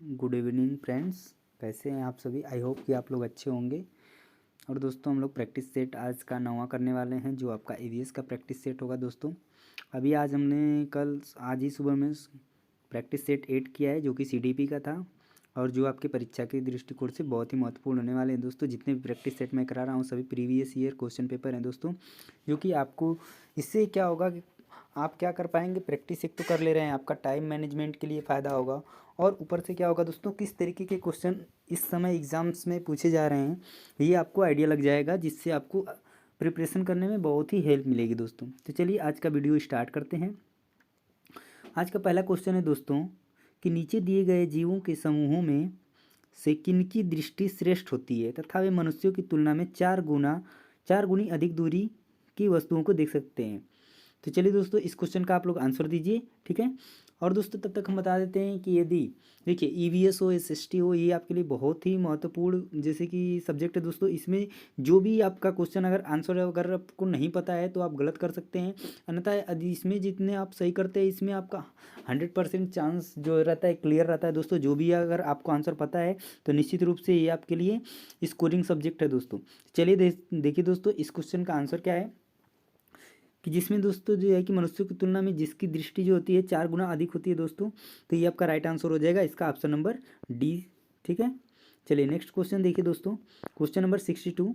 Good evening friends. कैसे हैं आप सभी? आई होप कि आप लोग अच्छे होंगे। और दोस्तों हम लोग प्रैक्टिस सेट आज का नवा करने वाले हैं, जो आपका ईवीएस का प्रैक्टिस सेट होगा। दोस्तों अभी आज हमने आज ही सुबह में प्रैक्टिस सेट 8 किया है, जो कि सीडीपी का था और जो आपके परीक्षा के दृष्टिकोण से बहुत ही महत्वपूर्ण होने वाले हैं। दोस्तों जितने भी प्रैक्टिस सेट मैं करा रहा हूँ सभी प्रीवियस ईयर क्वेश्चन पेपर हैं दोस्तों, जो कि आपको इससे क्या होगा कि आप क्या कर पाएंगे, प्रैक्टिस एक तो कर ले रहे हैं, आपका टाइम मैनेजमेंट के लिए फ़ायदा होगा। और ऊपर से क्या होगा दोस्तों, किस तरीके के क्वेश्चन इस समय एग्ज़ाम्स में पूछे जा रहे हैं ये आपको आइडिया लग जाएगा, जिससे आपको प्रिपरेशन करने में बहुत ही हेल्प मिलेगी दोस्तों। तो चलिए आज का वीडियो स्टार्ट करते हैं। आज का पहला क्वेश्चन है दोस्तों कि नीचे दिए गए जीवों के समूहों में से किनकी दृष्टि श्रेष्ठ होती है तथा वे मनुष्यों की तुलना में 4 गुनी अधिक दूरी की वस्तुओं को देख सकते हैं। तो चलिए दोस्तों इस क्वेश्चन का आप लोग आंसर दीजिए, ठीक है। और दोस्तों तब तक हम बता देते हैं कि यदि देखिए ईवीएस हो एसएसटी हो, ये आपके लिए बहुत ही महत्वपूर्ण जैसे कि सब्जेक्ट है दोस्तों। इसमें जो भी आपका क्वेश्चन अगर आंसर अगर आपको नहीं पता है तो आप गलत कर सकते हैं, अन्यथा यदि इसमें जितने आप सही करते हैं इसमें आपका 100% चांस जो रहता है क्लियर रहता है दोस्तों। जो भी अगर आपको आंसर पता है तो निश्चित रूप से ये आपके लिए स्कोरिंग सब्जेक्ट है दोस्तों। चलिए देखिए दोस्तों इस क्वेश्चन का आंसर क्या है कि जिसमें दोस्तों जो है कि मनुष्यों की तुलना में जिसकी दृष्टि जो होती है 4 गुना अधिक होती है दोस्तों। तो ये आपका राइट आंसर हो जाएगा, इसका ऑप्शन नंबर डी, ठीक है। चलिए नेक्स्ट क्वेश्चन देखिए दोस्तों, क्वेश्चन नंबर 62।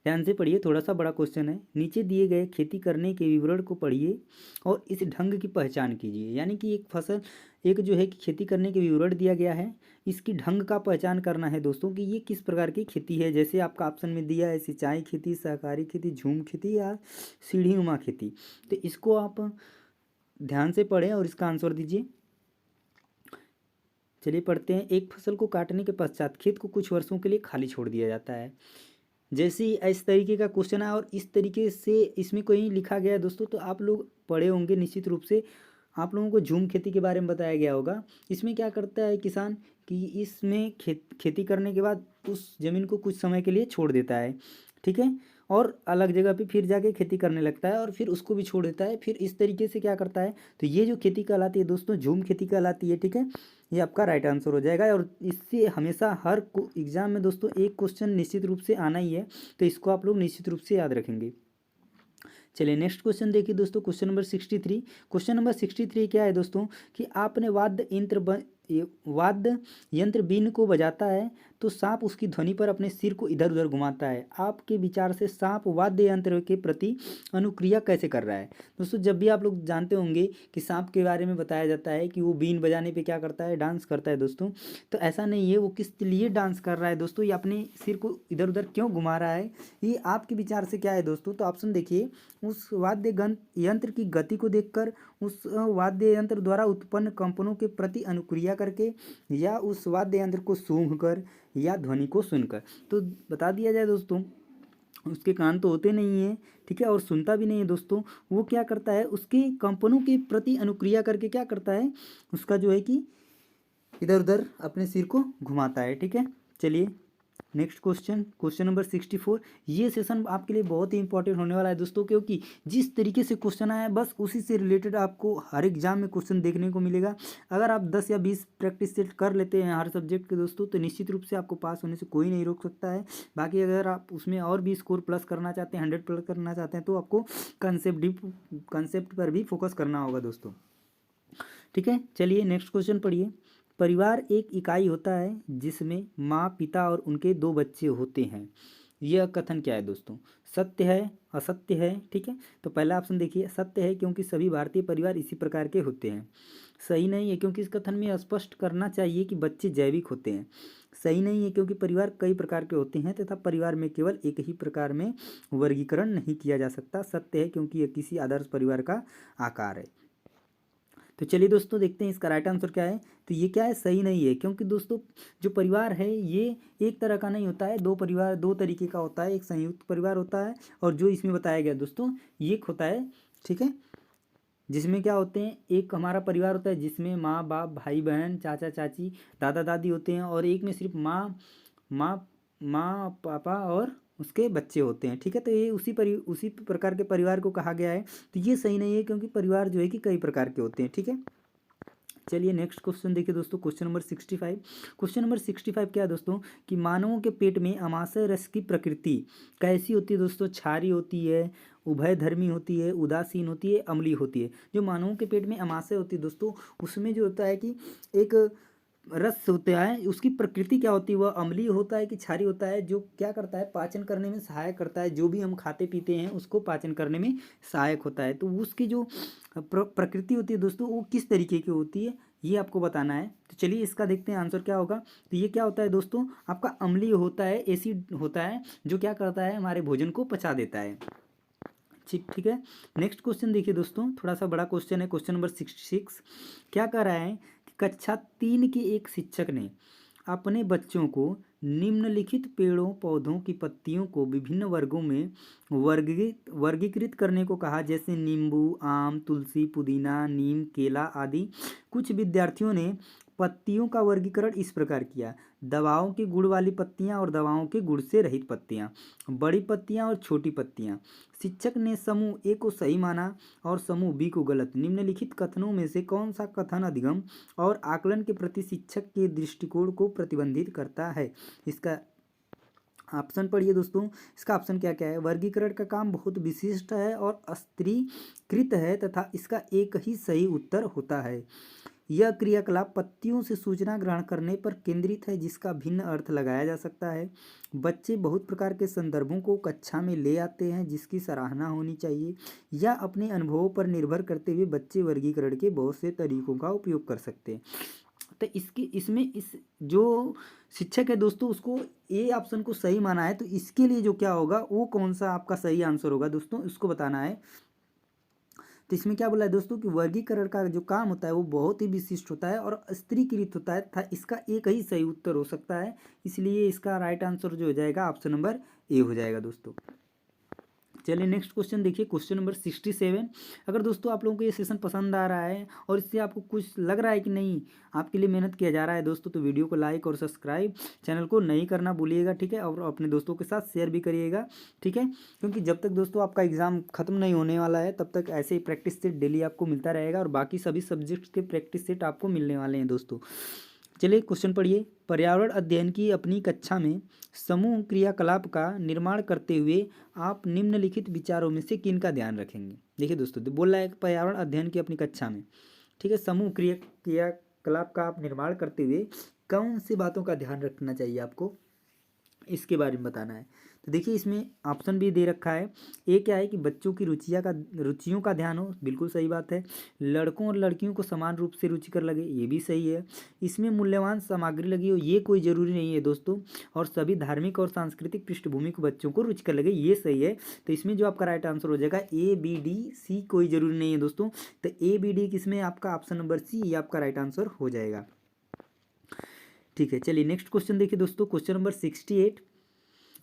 ध्यान से पढ़िए, थोड़ा सा बड़ा क्वेश्चन है। नीचे दिए गए खेती करने के विवरण को पढ़िए और इस ढंग की पहचान कीजिए। यानी कि एक फसल, एक जो है कि खेती करने के विवरण दिया गया है, इसकी ढंग का पहचान करना है दोस्तों कि ये किस प्रकार की खेती है। जैसे आपका ऑप्शन में दिया है सिंचाई खेती, सहकारी खेती, झूम खेती या सीढ़ीनुमा खेती। तो इसको आप ध्यान से पढ़ें और इसका आंसर दीजिए। चलिए पढ़ते हैं। एक फसल को काटने के पश्चात खेत को कुछ वर्षों के लिए खाली छोड़ दिया जाता है। जैसे ही इस तरीके का क्वेश्चन है और इस तरीके से इसमें कोई लिखा गया है दोस्तों, तो आप लोग पढ़े होंगे निश्चित रूप से। आप लोगों को झूम खेती के बारे में बताया गया होगा। इसमें क्या करता है किसान कि इसमें खेती करने के बाद उस ज़मीन को कुछ समय के लिए छोड़ देता है, ठीक है, और अलग जगह पे फिर जाके खेती करने लगता है और फिर उसको भी छोड़ देता है। फिर इस तरीके से क्या करता है, तो ये जो खेती कहलाती है दोस्तों झूम खेती कहलाती है, ठीक है। ये आपका राइट आंसर हो जाएगा। और इससे हमेशा हर एग्जाम में दोस्तों एक क्वेश्चन निश्चित रूप से आना ही है, तो इसको आप लोग निश्चित रूप से याद रखेंगे। चलिए नेक्स्ट क्वेश्चन देखिए दोस्तों, क्वेश्चन नंबर 63। क्वेश्चन नंबर 63 क्या है दोस्तों कि आपने वाद्य यंत्र बीन को बजाता है तो सांप उसकी ध्वनि पर अपने सिर को इधर उधर घुमाता है। आपके विचार से सांप वाद्य यंत्र के प्रति अनुक्रिया कैसे कर रहा है? दोस्तों जब भी आप लोग जानते होंगे कि सांप के बारे में बताया जाता है कि वो बीन बजाने पे क्या करता है, डांस करता है दोस्तों। तो ऐसा नहीं है, वो किस लिए डांस कर रहा है दोस्तों, ये अपने सिर को इधर उधर क्यों घुमा रहा है, ये आपके विचार से क्या है दोस्तों। तो ऑप्शन देखिए, उस वाद्य यंत्र की गति को देखकर, उस वाद्य यंत्र द्वारा उत्पन्न कंपनों के प्रति अनुक्रिया करके, या उस वाद्य यंत्र को सूंघकर, या ध्वनि को सुनकर। तो बता दिया जाए दोस्तों, उसके कान तो होते नहीं हैं, ठीक है, और सुनता भी नहीं है दोस्तों। वो क्या करता है, उसके कंपनों के प्रति अनुक्रिया करके क्या करता है, उसका जो है कि इधर उधर अपने सिर को घुमाता है, ठीक है। चलिए नेक्स्ट क्वेश्चन, क्वेश्चन नंबर 64। ये सेशन आपके लिए बहुत ही इंपॉर्टेंट होने वाला है दोस्तों, क्योंकि जिस तरीके से क्वेश्चन आया है बस उसी से रिलेटेड आपको हर एग्जाम में क्वेश्चन देखने को मिलेगा। अगर आप 10 या 20 प्रैक्टिस सेट कर लेते हैं हर सब्जेक्ट के दोस्तों, तो निश्चित रूप से आपको पास होने से कोई नहीं रोक सकता है। बाकी अगर आप उसमें और भी स्कोर प्लस करना चाहते हैं, 100 प्लस करना चाहते हैं, तो आपको कंसेप्ट पर भी फोकस करना होगा दोस्तों, ठीक है। चलिए नेक्स्ट क्वेश्चन पढ़िए। परिवार एक इकाई होता है जिसमें माँ, पिता और उनके 2 बच्चे होते हैं। यह कथन क्या है दोस्तों? सत्य है, असत्य है, ठीक है। तो पहला ऑप्शन देखिए, सत्य है क्योंकि सभी भारतीय परिवार इसी प्रकार के होते हैं। सही नहीं है क्योंकि इस कथन में स्पष्ट करना चाहिए कि बच्चे जैविक होते हैं। सही नहीं है क्योंकि परिवार कई प्रकार के होते हैं तथा परिवार में केवल एक ही प्रकार में वर्गीकरण नहीं किया जा सकता। सत्य है क्योंकि यह किसी आदर्श परिवार का आकार है। तो चलिए दोस्तों देखते हैं इसका राइट आंसर क्या है। तो ये क्या है, सही नहीं है, क्योंकि दोस्तों जो परिवार है ये एक तरह का नहीं होता है। दो परिवार दो तरीके का होता है, एक संयुक्त परिवार होता है और जो इसमें बताया गया दोस्तों ये एक होता है, ठीक है, जिसमें क्या होते हैं, एक हमारा परिवार होता है जिसमें माँ बाप, भाई बहन, चाचा चाची, दादा दादी होते हैं, और एक में सिर्फ माँ माँ पापा और उसके बच्चे होते हैं, ठीक है। तो ये उसी प्रकार के परिवार को कहा गया है। तो ये सही नहीं है क्योंकि परिवार जो है कि कई प्रकार के होते हैं, ठीक है। चलिए नेक्स्ट क्वेश्चन देखिए दोस्तों, क्वेश्चन नंबर 65। क्वेश्चन नंबर 65 क्या है दोस्तों कि मानवों के पेट में अमाशय रस की प्रकृति कैसी होती है दोस्तों? क्षारीय होती है, उभयधर्मी होती है, उदासीन होती है, अम्लीय होती है। जो मानवों के पेट में अमाशय होती है दोस्तों, उसमें जो होता है कि एक रस होता है, उसकी प्रकृति क्या होती है? वह अम्लीय होता है कि क्षारीय होता है? जो क्या करता है, पाचन करने में सहायक करता है। जो भी हम खाते पीते हैं उसको पाचन करने में सहायक होता है। तो उसकी जो प्रकृति होती है दोस्तों, वो किस तरीके की होती है, ये आपको बताना है। तो चलिए इसका देखते हैं आंसर क्या होगा। तो ये क्या होता है दोस्तों, आपका अम्लीय होता है, एसिड होता है, जो क्या करता है, हमारे भोजन को पचा देता है। ठीक है। नेक्स्ट क्वेश्चन देखिए दोस्तों, थोड़ा सा बड़ा क्वेश्चन है, क्वेश्चन नंबर 66। क्या कर रहा है कि कक्षा 3 के एक शिक्षक ने अपने बच्चों को निम्नलिखित पेड़ों पौधों की पत्तियों को विभिन्न वर्गों में वर्गीकृत करने को कहा, जैसे नींबू, आम, तुलसी, पुदीना, नीम, केला आदि। कुछ विद्यार्थियों ने पत्तियों का वर्गीकरण इस प्रकार किया: दवाओं के गुण वाली पत्तियां और दवाओं के गुण से रहित पत्तियां, बड़ी पत्तियां और छोटी पत्तियां। शिक्षक ने समूह ए को सही माना और समूह बी को गलत। निम्नलिखित कथनों में से कौन सा कथन अधिगम और आकलन के प्रति शिक्षक के दृष्टिकोण को प्रतिबंधित करता है? इसका ऑप्शन पढ़िए दोस्तों। इसका ऑप्शन क्या क्या है? वर्गीकरण का काम बहुत विशिष्ट है और स्तरीकृत है तथा इसका एक ही सही उत्तर होता है। यह क्रियाकलाप पत्तियों से सूचना ग्रहण करने पर केंद्रित है, जिसका भिन्न अर्थ लगाया जा सकता है। बच्चे बहुत प्रकार के संदर्भों को कक्षा में ले आते हैं, जिसकी सराहना होनी चाहिए। या अपने अनुभवों पर निर्भर करते हुए बच्चे वर्गीकरण के बहुत से तरीकों का उपयोग कर सकते हैं। तो इसमें इस जो शिक्षक है दोस्तों, उसको ए ऑप्शन को सही माना है। तो इसके लिए जो क्या होगा, वो कौन सा आपका सही आंसर होगा दोस्तों, इसको बताना है। तो इसमें क्या बोला है दोस्तों कि वर्गीकरण का जो काम होता है वो बहुत ही विशिष्ट होता है और स्तरीकृत होता है तथा इसका एक ही सही उत्तर हो सकता है। इसलिए इसका राइट आंसर जो हो जाएगा, ऑप्शन नंबर ए हो जाएगा दोस्तों। चलिए नेक्स्ट क्वेश्चन देखिए, क्वेश्चन नंबर 67। अगर दोस्तों आप लोगों को ये सेशन पसंद आ रहा है और इससे आपको कुछ लग रहा है कि नहीं आपके लिए मेहनत किया जा रहा है दोस्तों, तो वीडियो को लाइक और सब्सक्राइब चैनल को नहीं करना भूलिएगा, ठीक है। और अपने दोस्तों के साथ शेयर भी करिएगा, ठीक है। क्योंकि जब तक दोस्तों आपका एग्ज़ाम खत्म नहीं होने वाला है, तब तक ऐसे ही प्रैक्टिस सेट डेली आपको मिलता रहेगा और बाकी सभी सब्जेक्ट्स के प्रैक्टिस सेट आपको मिलने वाले हैं दोस्तों। चलिए क्वेश्चन पढ़िए। पर्यावरण अध्ययन की अपनी कक्षा में समूह क्रियाकलाप का निर्माण करते हुए आप निम्नलिखित विचारों में से किन का ध्यान रखेंगे? देखिए दोस्तों, तो बोल रहा है पर्यावरण अध्ययन की अपनी कक्षा में, ठीक है, समूह क्रियाकलाप का आप निर्माण करते हुए कौन सी बातों का ध्यान रखना चाहिए आपको, इसके बारे में बताना है। तो देखिए इसमें ऑप्शन भी दे रखा है। एक क्या है कि बच्चों की रुचियों का ध्यान हो, बिल्कुल सही बात है। लड़कों और लड़कियों को समान रूप से रुचिकर लगे, ये भी सही है। इसमें मूल्यवान सामग्री लगी हो, ये कोई ज़रूरी नहीं है दोस्तों। और सभी धार्मिक और सांस्कृतिक पृष्ठभूमि को बच्चों को रुचिकर लगे, ये सही है। तो इसमें जो आपका राइट आंसर हो जाएगा ए बी डी सी, कोई ज़रूरी नहीं है दोस्तों। तो ए बी डी किसमें आपका ऑप्शन नंबर सी, ये आपका राइट आंसर हो जाएगा, ठीक है। चलिए नेक्स्ट क्वेश्चन देखिए दोस्तों, क्वेश्चन नंबर 68।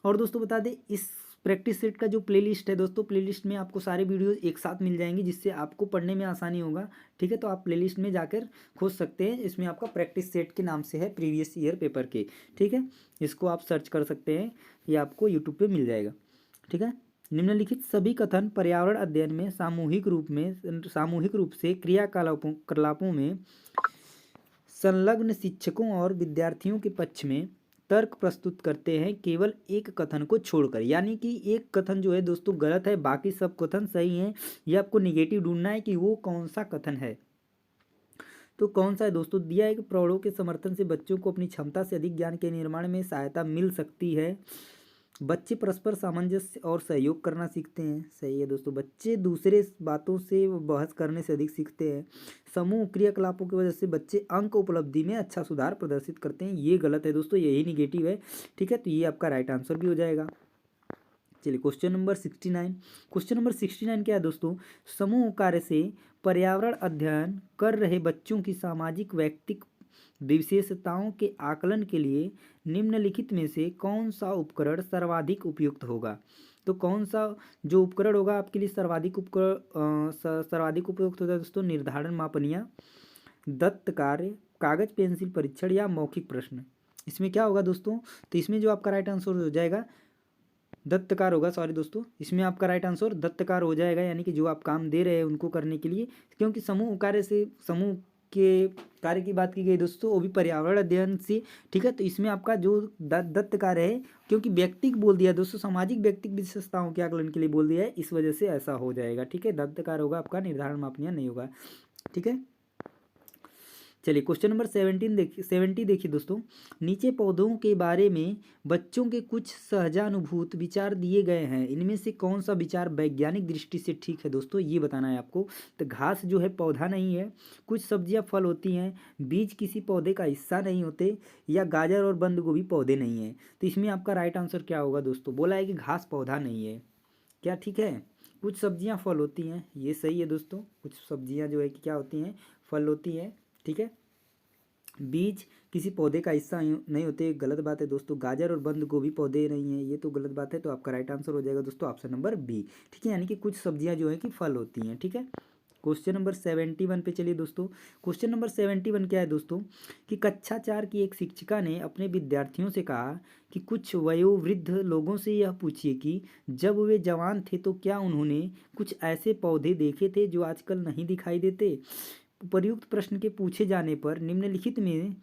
और दोस्तों बता दें, इस प्रैक्टिस सेट का जो प्लेलिस्ट है दोस्तों, प्लेलिस्ट में आपको सारे वीडियोस एक साथ मिल जाएंगे, जिससे आपको पढ़ने में आसानी होगा, ठीक है। तो आप प्लेलिस्ट में जाकर खोज सकते हैं। इसमें आपका प्रैक्टिस सेट के नाम से है, प्रीवियस ईयर पेपर के, ठीक है। इसको आप सर्च कर सकते हैं, ये आपको यूट्यूब पे मिल जाएगा, ठीक है। निम्नलिखित सभी कथन पर्यावरण अध्ययन में सामूहिक रूप से क्रियाकलापों में संलग्न शिक्षकों और विद्यार्थियों के पक्ष में तर्क प्रस्तुत करते हैं, केवल एक कथन को छोड़कर। यानी कि एक कथन जो है दोस्तों गलत है, बाकी सब कथन सही हैं। ये आपको निगेटिव ढूंढना है कि वो कौन सा कथन है। तो कौन सा है दोस्तों? दिया है कि प्रौढ़ों के समर्थन से बच्चों को अपनी क्षमता से अधिक ज्ञान के निर्माण में सहायता मिल सकती है। बच्चे परस्पर सामंजस्य और सहयोग करना सीखते हैं, सही है दोस्तों। बच्चे दूसरे बातों से बहस करने से अधिक सीखते हैं। समूह क्रियाकलापों की वजह से बच्चे अंक उपलब्धि में अच्छा सुधार प्रदर्शित करते हैं, ये गलत है दोस्तों, यही निगेटिव है, ठीक है। तो ये आपका राइट आंसर भी हो जाएगा। चलिए क्वेश्चन नंबर 69। क्वेश्चन नंबर 69 क्या है दोस्तों? समूह कार्य से पर्यावरण अध्ययन कर रहे बच्चों की सामाजिक व्यक्तिक विशेषताओं के आकलन के लिए निम्नलिखित में से कौन सा उपकरण सर्वाधिक उपयुक्त होगा? तो कौन सा जो उपकरण होगा आपके लिए सर्वाधिक उपयुक्त होगा दोस्तों? निर्धारण मापनियाँ, दत्त कार्य, कागज पेंसिल परीक्षण या मौखिक प्रश्न। इसमें क्या होगा दोस्तों? तो इसमें जो आपका राइट आंसर हो जाएगा दत्तकार होगा, सॉरी दोस्तों, इसमें आपका राइट आंसर दत्तकार हो जाएगा। यानी कि जो आप काम दे रहे हैं उनको करने के लिए, क्योंकि समूह कार्य से समूह के कार्य की बात की गई दोस्तों, वो भी पर्यावरण अध्ययन से, ठीक है। तो इसमें आपका जो दत्त कार्य है, क्योंकि व्यक्तिक बोल दिया दोस्तों, सामाजिक व्यक्तिक विशेषताओं के आकलन के लिए बोल दिया है, इस वजह से ऐसा हो जाएगा, ठीक है। दत्त कार्य होगा आपका, निर्धारण मापनीय नहीं होगा, ठीक है। चलिए क्वेश्चन नंबर 70 देखिए दोस्तों। नीचे पौधों के बारे में बच्चों के कुछ सहजानुभूत विचार दिए गए हैं, इनमें से कौन सा विचार वैज्ञानिक दृष्टि से ठीक है दोस्तों, ये बताना है आपको। तो घास जो है पौधा नहीं है, कुछ सब्जियां फल होती हैं, बीज किसी पौधे का हिस्सा नहीं होते, या गाजर और बंद गोभी पौधे नहीं है। तो इसमें आपका राइट आंसर क्या होगा दोस्तों? बोला है कि घास पौधा नहीं है, क्या ठीक है। कुछ सब्जियां फल होती हैं, ये सही है दोस्तों। कुछ सब्जियां जो है कि क्या होती हैं, फल होती हैं, ठीक है। बीज किसी पौधे का हिस्सा नहीं होते, गलत बात है दोस्तों। गाजर और बंद गोभी पौधे नहीं है, ये तो गलत बात है। तो आपका राइट आंसर हो जाएगा दोस्तों ऑप्शन नंबर बी, ठीक है। यानी कि कुछ सब्जियां जो है कि फल होती हैं, ठीक है। क्वेश्चन नंबर 71 पे चलिए दोस्तों। क्वेश्चन नंबर 71 क्या है दोस्तों कि कक्षा 4 की एक शिक्षिका ने अपने विद्यार्थियों से कहा कि कुछ वयोवृद्ध लोगों से यह पूछिए कि जब वे जवान थे तो क्या उन्होंने कुछ ऐसे पौधे देखे थे जो आजकल नहीं दिखाई देते। उपर्युक्त प्रश्न के पूछे जाने पर निम्नलिखित में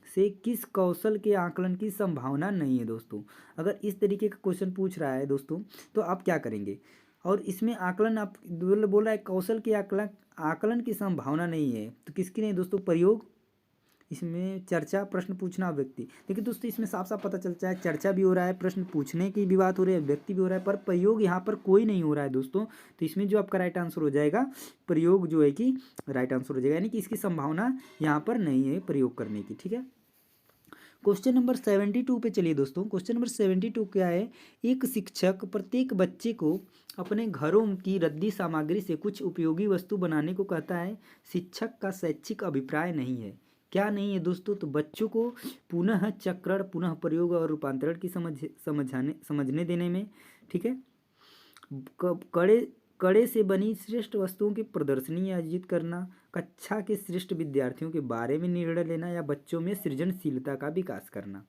से किस कौशल के आकलन की संभावना नहीं है दोस्तों। अगर इस तरीके का क्वेश्चन पूछ रहा है दोस्तों तो आप क्या करेंगे, और इसमें आकलन आप बोल रहा है कौशल के आकलन की संभावना नहीं है, तो किसकी नहीं दोस्तों? प्रयोग, इसमें चर्चा, प्रश्न पूछना, व्यक्ति। देखिए दोस्तों इसमें साफ साफ पता चलता है चर्चा भी हो रहा है, प्रश्न पूछने की भी बात हो रही है, व्यक्ति भी हो रहा है, पर प्रयोग यहाँ पर कोई नहीं हो रहा है दोस्तों। तो इसमें जो आपका राइट आंसर हो जाएगा प्रयोग जो है कि राइट आंसर हो जाएगा, यानी कि इसकी संभावना यहाँ पर नहीं है प्रयोग करने की, ठीक है। क्वेश्चन नंबर 72 पे चलिए दोस्तों। क्वेश्चन नंबर 72 क्या है? एक शिक्षक प्रत्येक बच्चे को अपने घरों की रद्दी सामग्री से कुछ उपयोगी वस्तु बनाने को कहता है, शिक्षक का शैक्षिक अभिप्राय नहीं है। क्या नहीं है दोस्तों? तो बच्चों को पुनः चक्रण, पुनः प्रयोग और रूपांतरण की समझने देने में, ठीक है। कड़े कड़े से बनी श्रेष्ठ वस्तुओं की प्रदर्शनी आयोजित करना, कक्षा के श्रेष्ठ विद्यार्थियों के बारे में निर्णय लेना, या बच्चों में सृजनशीलता का विकास करना।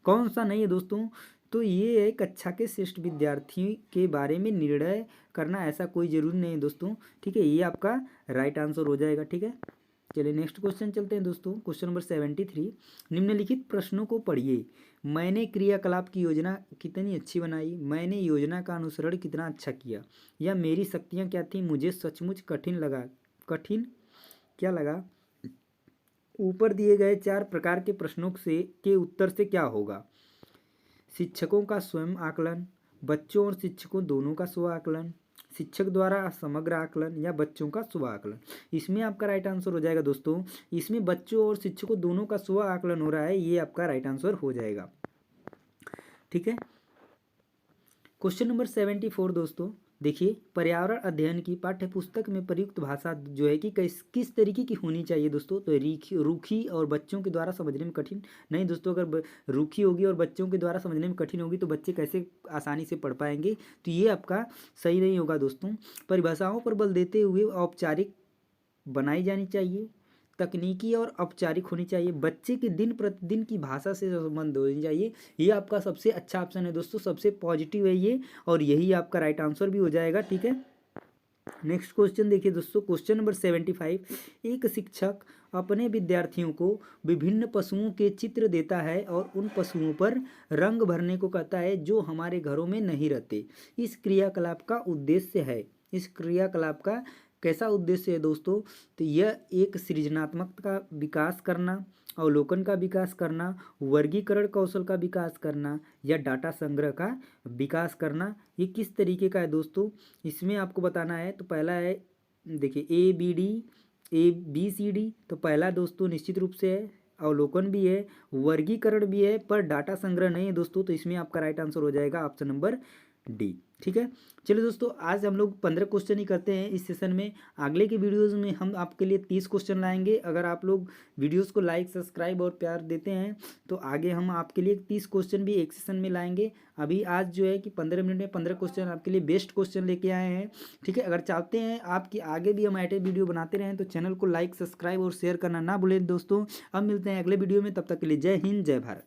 कौन सा नहीं है दोस्तों? तो ये है कक्षा के श्रेष्ठ विद्यार्थी के बारे में निर्णय करना, ऐसा कोई जरूरी नहीं है दोस्तों, ठीक है। ये आपका राइट आंसर हो जाएगा, ठीक है। चलिए नेक्स्ट क्वेश्चन चलते हैं दोस्तों। क्वेश्चन नंबर 73, निम्नलिखित प्रश्नों को पढ़िए। मैंने क्रियाकलाप की योजना कितनी अच्छी बनाई, मैंने योजना का अनुसरण कितना अच्छा किया, या मेरी शक्तियाँ क्या थी, मुझे सचमुच कठिन क्या लगा। ऊपर दिए गए 4 प्रकार के प्रश्नों के उत्तर से क्या होगा? शिक्षकों का स्वयं आकलन, बच्चों और शिक्षकों दोनों का स्व आकलन, शिक्षक द्वारा समग्र आकलन, या बच्चों का स्व आकलन। इसमें आपका राइट आंसर हो जाएगा दोस्तों, इसमें बच्चों और शिक्षकों दोनों का स्व आकलन हो रहा है, ये आपका राइट आंसर हो जाएगा, ठीक है। क्वेश्चन नंबर 74 दोस्तों देखिए, पर्यावरण अध्ययन की पाठ्य पुस्तक में प्रयुक्त भाषा जो है कि किस तरीके की होनी चाहिए दोस्तों? तो रूखी और बच्चों के द्वारा समझने में कठिन नहीं दोस्तों। अगर रूखी होगी और बच्चों के द्वारा समझने में कठिन होगी तो बच्चे कैसे आसानी से पढ़ पाएंगे? तो ये आपका सही नहीं होगा दोस्तों। परिभाषाओं पर बल देते हुए औपचारिक बनाई जानी चाहिए, तकनीकी और औपचारिक होनी चाहिए, बच्चे के दिन प्रतिदिन की भाषा से संबंध होनी चाहिए। ये आपका सबसे अच्छा ऑप्शन है दोस्तों, सबसे पॉजिटिव है ये, और यही आपका राइट आंसर भी हो जाएगा, ठीक है। नेक्स्ट क्वेश्चन देखिए दोस्तों। क्वेश्चन नंबर 75, एक शिक्षक अपने विद्यार्थियों को विभिन्न पशुओं के चित्र देता है और उन पशुओं पर रंग भरने को कहता है जो हमारे घरों में नहीं रहते। इस क्रियाकलाप का उद्देश्य है, इस क्रियाकलाप का कैसा उद्देश्य है दोस्तों? तो यह एक सृजनात्मकता का विकास करना, अवलोकन का विकास करना, वर्गीकरण कौशल का विकास करना, या डाटा संग्रह का विकास करना। ये किस तरीके का है दोस्तों? इसमें आपको बताना है। तो पहला है देखिए ABCD। तो पहला दोस्तों निश्चित रूप से है, अवलोकन भी है, वर्गीकरण भी है, पर डाटा संग्रह नहीं है दोस्तों। तो इसमें आपका राइट आंसर हो जाएगा ऑप्शन नंबर डी, ठीक है। चलिए दोस्तों आज हम लोग 15 क्वेश्चन ही करते हैं इस सेशन में। अगले के वीडियोस में हम आपके लिए 30 क्वेश्चन लाएंगे। अगर आप लोग वीडियोस को लाइक, सब्सक्राइब और प्यार देते हैं तो आगे हम आपके लिए 30 क्वेश्चन भी एक सेशन में लाएंगे। अभी आज जो है कि 15 मिनट में 15 क्वेश्चन आपके लिए बेस्ट क्वेश्चन लेके आए हैं, ठीक है। अगर चाहते हैं आपकी आगे भी हम ऐसे वीडियो बनाते रहें तो चैनल को लाइक, सब्सक्राइब और शेयर करना ना भूलें दोस्तों। अब मिलते हैं अगले वीडियो में, तब तक के लिए जय हिंद, जय भारत।